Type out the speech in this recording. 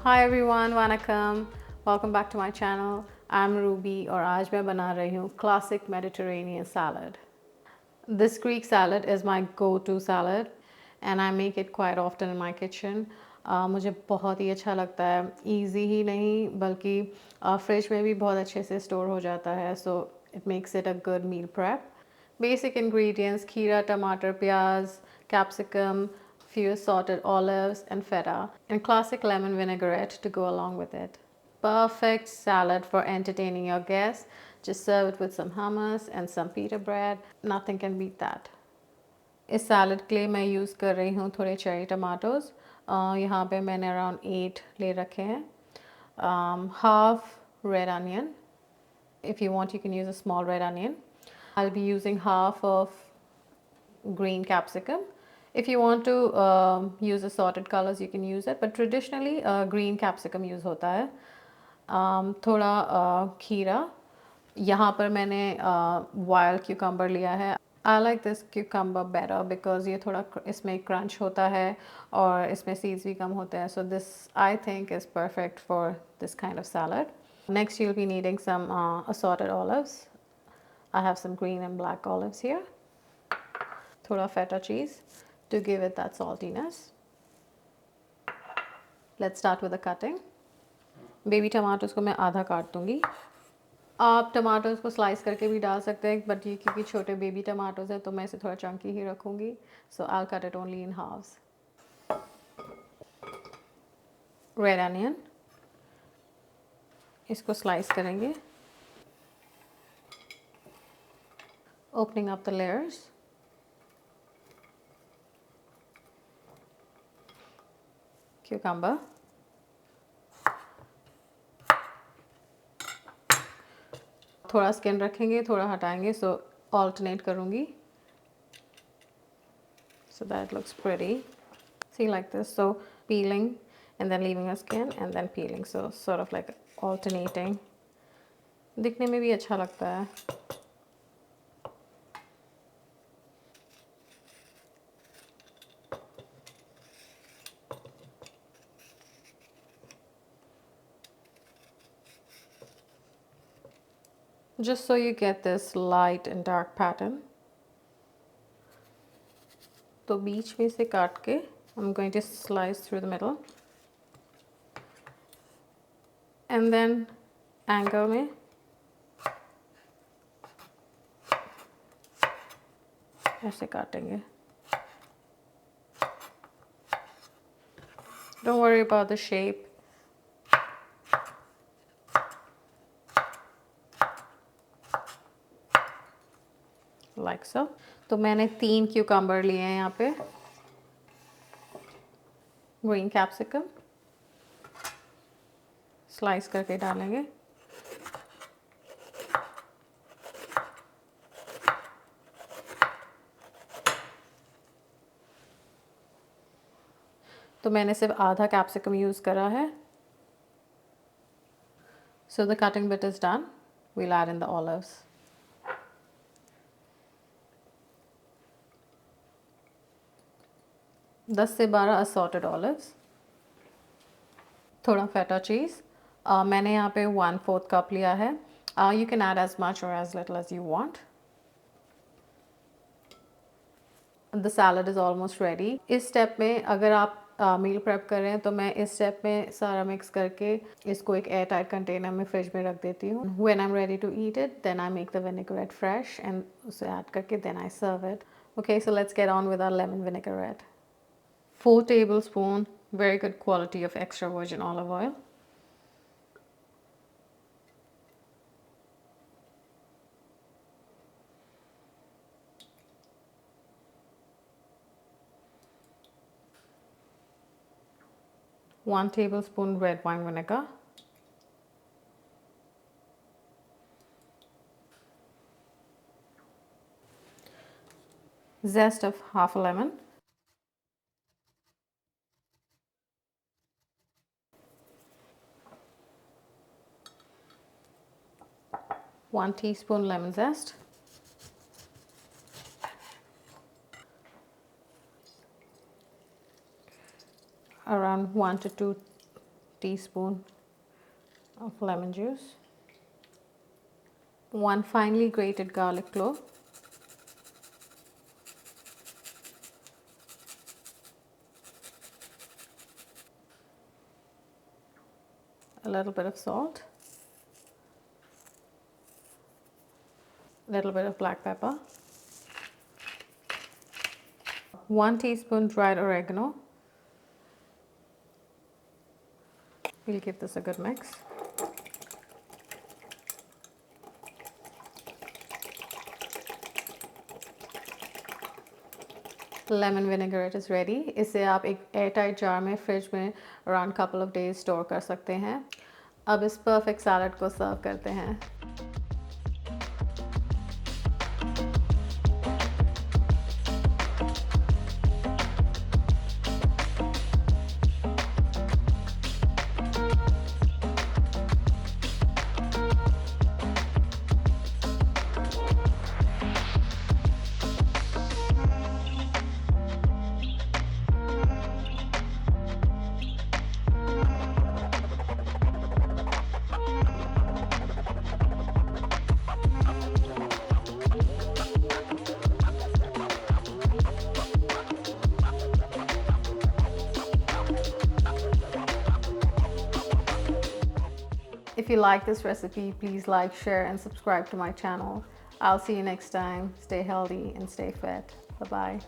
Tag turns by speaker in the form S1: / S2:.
S1: Hi everyone, vanakkam. Welcome back to my channel. I'm Ruby और आज मैं बना रही हूँ classic Mediterranean salad. This Greek salad is my go-to salad and I make it quite often in my kitchen. मुझे बहुत ही अच्छा लगता है. Easy ही नहीं बल्कि फ्रिज में भी बहुत अच्छे से स्टोर हो जाता है. So it makes it a good meal prep. Basic ingredients: खीरा, टमाटर, प्याज, capsicum, few assorted olives and feta, and classic lemon vinaigrette to go along with it. Perfect salad for entertaining your guests. Just serve it with some hummus and some pita bread. Nothing can beat that. इस salad के लिए मैं use कर रही हूँ थोड़े cherry tomatoes. यहाँ पे मैंने अराउंड 8 ले रखे हैं. Half red onion. If you want, you can use a small red onion. I'll be using half of green capsicum. If you want to use assorted colors, you can use it. But traditionally, green capsicum use होता है. थोड़ा खीरा. यहाँ पर मैंने wild cucumber लिया है. I like this cucumber better because ये थोड़ा इसमें crunch होता है और इसमें seeds भी कम होते हैं. So this I think is perfect for this kind of salad. Next, you'll be needing some assorted olives. I have some green and black olives here. थोड़ा feta cheese to give it that saltiness. Let's start with the cutting. Baby tomatoes को मैं आधा काट दूँगी. आप tomatoes को slice करके भी डाल सकते हैं, बट ये क्योंकि छोटे बेबी टमाटोज़ हैं तो मैं इसे थोड़ा चंकी ही रखूँगी. So I'll cut it only in halves. Red onion. इसको स्लाइस करेंगे. Opening up the layers. Cucumber. थोड़ा स्किन रखेंगे, थोड़ा हटाएंगे. So alternate करूँगी. So that looks pretty. See, like this. So peeling and then leaving a skin and then peeling. So sort of like alternating. दिखने में भी अच्छा लगता है. Just so you get this light and dark pattern. तो बीच में से काट के I'm going to slice through the middle. And then angle में ऐसे काटेंगे. Don't worry about the shape. Like so. तो मैंने 3 cucumber लिए हैं यहाँ पे. Green capsicum. Slice करके डालेंगे. तो मैंने सिर्फ आधा कैप्सिकम यूज़ करा है. So the cutting bit is done. We'll add in the olives. दस से 12 assorted olives. थोड़ा feta cheese. मैंने यहाँ पे 1/4 कप लिया है. You can add as much or as little as you want. The salad is almost ready. इस step में अगर आप मील प्रेप कर रहे हैं तो मैं इस स्टेप में सारा मिक्स करके इसको एक एयर टाइट कंटेनर में फ्रिज में रख देती हूँ. When I'm ready to eat it, then I make the vinaigrette fresh and उसे ऐड करके then I serve it. Okay, so let's get on with our lemon vinaigrette. 4 tablespoons, very good quality of extra virgin olive oil. One tablespoon red wine vinegar. Zest of half a lemon. One teaspoon lemon zest. Around 1 to 2 teaspoon of lemon juice, 1 finely grated garlic clove, a little bit of salt, a little bit of black pepper, 1 teaspoon dried oregano. We'll give this a good mix. Lemon vinaigrette is ready. इसे आप एक air tight jar में fridge में around couple of days store कर सकते हैं। अब इस परफेक्ट सैलड को सर्व करते हैं। If you like this recipe, please like, share, and subscribe to my channel. I'll see you next time. Stay healthy and stay fit. Bye-bye.